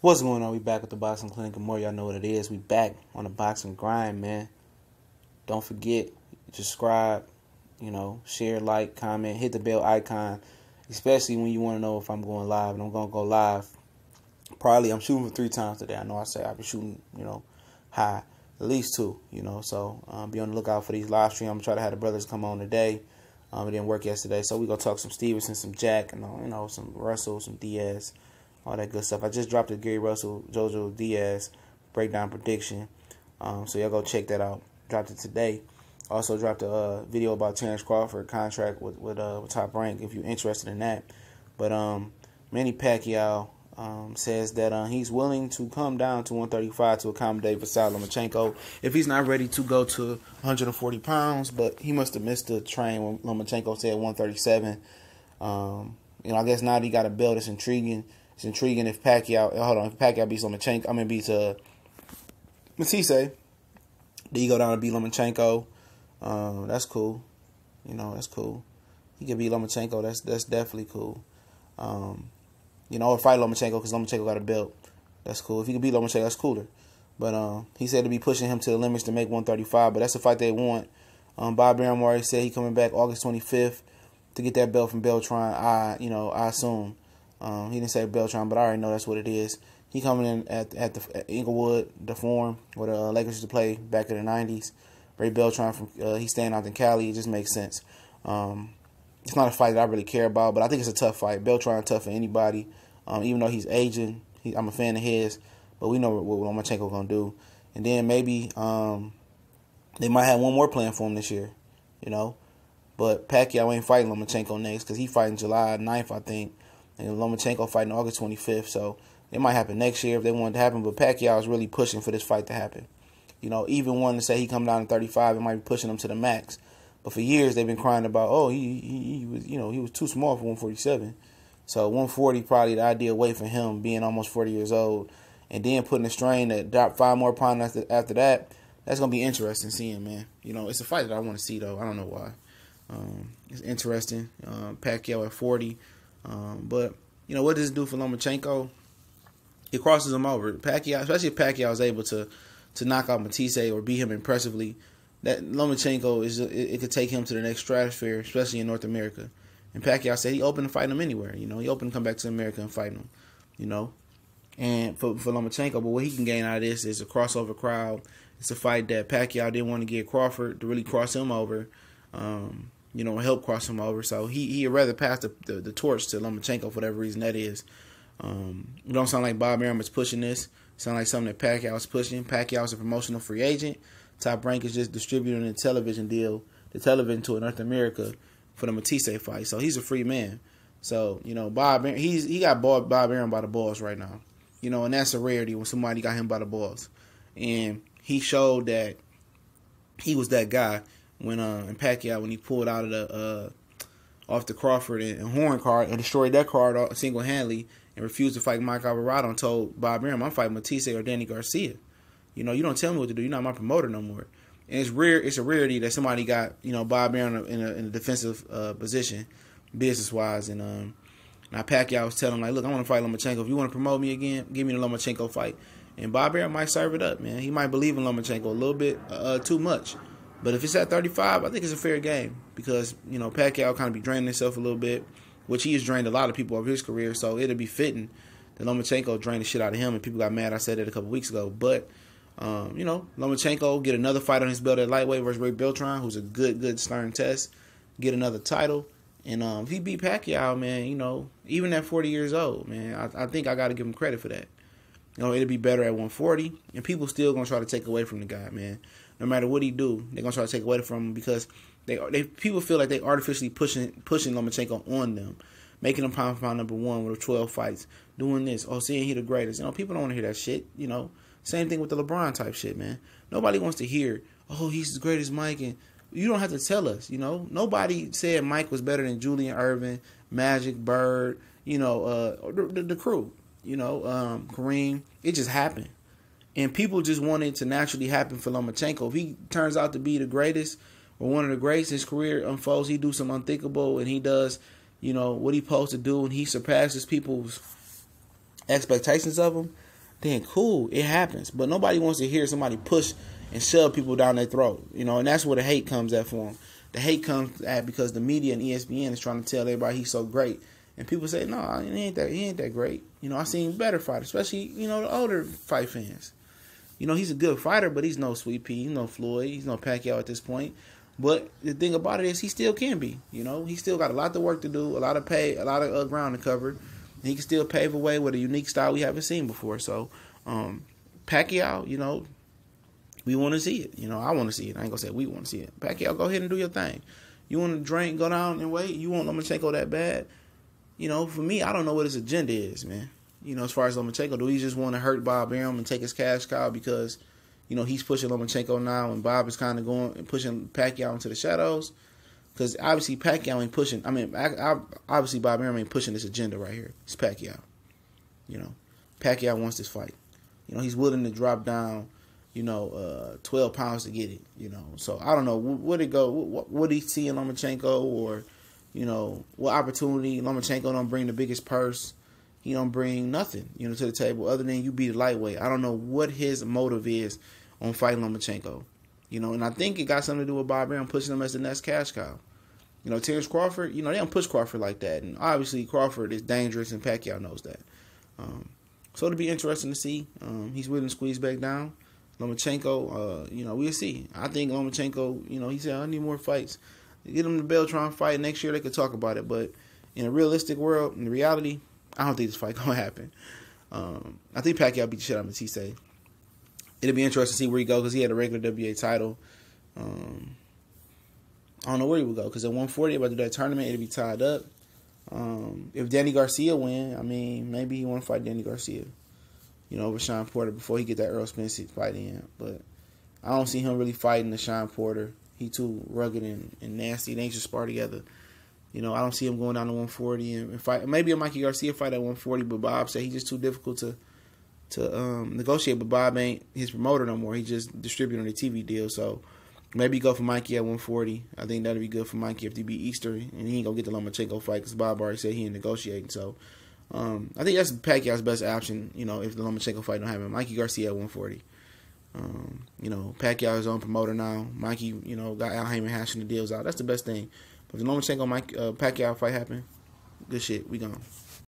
What's going on? We back with the Boxing Clinic and more. Y'all know what it is. We back on the boxing grind, man. Don't forget, subscribe, share, like, comment, hit the bell icon, especially when you want to know if I'm going live. And I'm going to go live. Probably, I'm shooting for 3 times today. I know I say I've been shooting, high, at least 2, So be on the lookout for these live streams. I'm going to try to have the brothers come on today. It didn't work yesterday. So we're going to talk some Stevenson, some Jack, and some Russell, some Diaz. All that good stuff. I just dropped a Gary Russell, Jojo Diaz breakdown prediction. So y'all go check that out. Dropped it today. Also dropped a video about Terrence Crawford contract with Top Rank if you're interested in that. But Manny Pacquiao says that he's willing to come down to 135 to accommodate Vasyl Lomachenko if he's not ready to go to 140 pounds. But he must have missed the train when Lomachenko said 137. I guess now that he got a belt, it's intriguing. It's intriguing if Pacquiao beats Lomachenko, beats Matisse. Then you go down and beat Lomachenko. That's cool. That's cool. He can beat Lomachenko. That's definitely cool. Or fight Lomachenko because Lomachenko got a belt. That's cool. If he can beat Lomachenko, that's cooler. But he said to be pushing him to the limits to make 135. But that's the fight they want. Bob Arum already said he coming back August 25th to get that belt from Beltran. I assume. He didn't say Beltran, but I already know that's what it is. He coming in at the Inglewood, the Forum, where the Lakers used to play back in the 90s. Ray Beltran, he's staying out in Cali. It just makes sense. It's not a fight that I really care about, but I think it's a tough fight. Beltran tough for anybody. Even though he's aging, I'm a fan of his, but we know what Lomachenko going to do. And then maybe they might have one more plan for him this year, But Pacquiao ain't fighting Lomachenko next because he fighting July 9th, I think. And Lomachenko fighting August 25th. So it might happen next year if they want it to happen. But Pacquiao is really pushing for this fight to happen. Even wanting to say he come down to 35, it might be pushing him to the max. But for years they've been crying about, he was too small for 147. So 140 probably the ideal weight for him, being almost 40 years old. And then putting a strain that drop 5 more pounds after that. That's gonna be interesting seeing, man. It's a fight that I want to see though. I don't know why. It's interesting. Pacquiao at 40. But what does it do for Lomachenko? It crosses him over. Pacquiao, especially if Pacquiao is able to knock out Matisse or beat him impressively, that Lomachenko it could take him to the next stratosphere, especially in North America. And Pacquiao said he open to fight him anywhere. He open to come back to America and fight him. And for Lomachenko, but what he can gain out of this is a crossover crowd. It's a fight that Pacquiao didn't want to get Crawford to really cross him over. Help cross him over. So he'd rather pass the torch to Lomachenko for whatever reason that is. It don't sound like Bob Arum is pushing this. It sounds like something that Pacquiao is pushing. Pacquiao is a promotional free agent. Top Rank is just distributing a television deal, the television to North America for the Matisse fight. So he's a free man. So, Bob Arum, he got Bob Arum by the balls right now. And that's a rarity when somebody got him by the balls. And he showed that he was that guy. When he pulled out of the off the Crawford and Horn card and destroyed that card single handedly and refused to fight Mike Alvarado and told Bob Arum, I'm fighting Matisse or Danny Garcia. You don't tell me what to do. You're not my promoter no more. And it's rare. It's a rarity that somebody got Bob Arum in a defensive position, business wise. And now Pacquiao was telling him like, look, I want to fight Lomachenko. If you want to promote me again, give me the Lomachenko fight. And Bob Arum might serve it up, man. He might believe in Lomachenko a little bit too much. But if it's at 35, I think it's a fair game because, Pacquiao kind of be draining himself a little bit, which he has drained a lot of people of his career. So it'll be fitting that Lomachenko drained the shit out of him, and people got mad. I said that a couple weeks ago. But, Lomachenko get another fight on his belt at lightweight versus Ray Beltran, who's a good stern test, get another title. And if he beat Pacquiao, man, even at 40 years old, man, I think I got to give him credit for that. It'll be better at 140, and people still going to try to take away from the guy, man. No matter what he do, they're gonna try to take away from him because people feel like they artificially pushing Lomachenko on them, making him pound for pound number 1 with 12 fights, doing this, saying he the greatest. People don't want to hear that shit. Same thing with the LeBron type shit, man. Nobody wants to hear, he's the greatest Mike, and you don't have to tell us. Nobody said Mike was better than Julian Erving, Magic, Bird, the crew, Kareem. It just happened. And people just want it to naturally happen for Lomachenko. If he turns out to be the greatest or one of the greats, his career unfolds, he do some unthinkable, and he does, what he's supposed to do, and he surpasses people's expectations of him. then cool, it happens. But nobody wants to hear somebody push and shove people down their throat, you know, and that's where the hate comes at for him. The hate comes at because the media and ESPN is trying to tell everybody he's so great. And people say, no, he ain't that great. You know, I seen better fighters, especially, you know, the older fight fans. You know, he's a good fighter, but he's no Sweet Pea, he's no Floyd, he's no Pacquiao at this point. But the thing about it is he still can be. You know, he still got a lot of work to do, a lot of ground to cover. He can still pave a way with a unique style we haven't seen before. So, Pacquiao, you know, we want to see it. You know, I want to see it. I ain't going to say we want to see it. Pacquiao, go ahead and do your thing. You want to drink, go down and wait? You want Lomachenko that bad? You know, for me, I don't know what his agenda is, man. You know, as far as Lomachenko, do he just want to hurt Bob Arum and take his cash cow because, you know, he's pushing Lomachenko now and Bob is kind of going and pushing Pacquiao into the shadows? Because obviously Pacquiao ain't pushing. I mean, obviously Bob Arum ain't pushing this agenda right here. It's Pacquiao. You know, Pacquiao wants this fight. You know, he's willing to drop down, 12 pounds to get it. You know, so I don't know where to go. What he see in Lomachenko, or, you know, what opportunity? Lomachenko don't bring the biggest purse. He don't bring nothing, you know, to the table other than you be the lightweight. I don't know what his motive is on fighting Lomachenko. You know, and I think it got something to do with Bob Arum pushing him as the next cash cow. You know, Terrence Crawford, you know, they don't push Crawford like that. And obviously Crawford is dangerous and Pacquiao knows that. So it'll be interesting to see. He's willing to squeeze back down. Lomachenko, you know, we'll see. I think Lomachenko, you know, he said, I need more fights. Get him the Beltron fight. Next year they could talk about it. But in a realistic world, in reality, I don't think this fight going to happen. I think Pacquiao beat the shit out of Matisse. It'll be interesting to see where he goes because he had a regular WA title. I don't know where he would go because at 140, about to do that tournament, it'll be tied up. If Danny Garcia win, I mean, maybe he want to fight Danny Garcia, you know, over Sean Porter before he get that Earl Spence fight in. But I don't see him really fighting the Sean Porter. He too rugged and nasty. They ain't just spar together. You know, I don't see him going down to 140 and fight. Maybe a Mikey Garcia fight at 140, but Bob said he's just too difficult to negotiate. But Bob ain't his promoter no more. He just distributing the TV deal. So maybe go for Mikey at 140. I think that'd be good for Mikey if they beat Easter, and he ain't gonna get the Lomachenko fight because Bob already said he ain't negotiating. So I think that's Pacquiao's best option. You know, if the Lomachenko fight don't happen, Mikey Garcia at 140. You know, Pacquiao is his own promoter now. Mikey, you know, got Al Heyman hashing the deals out. That's the best thing. But if the Lomachenko Pacquiao fight happen, good shit. We gone.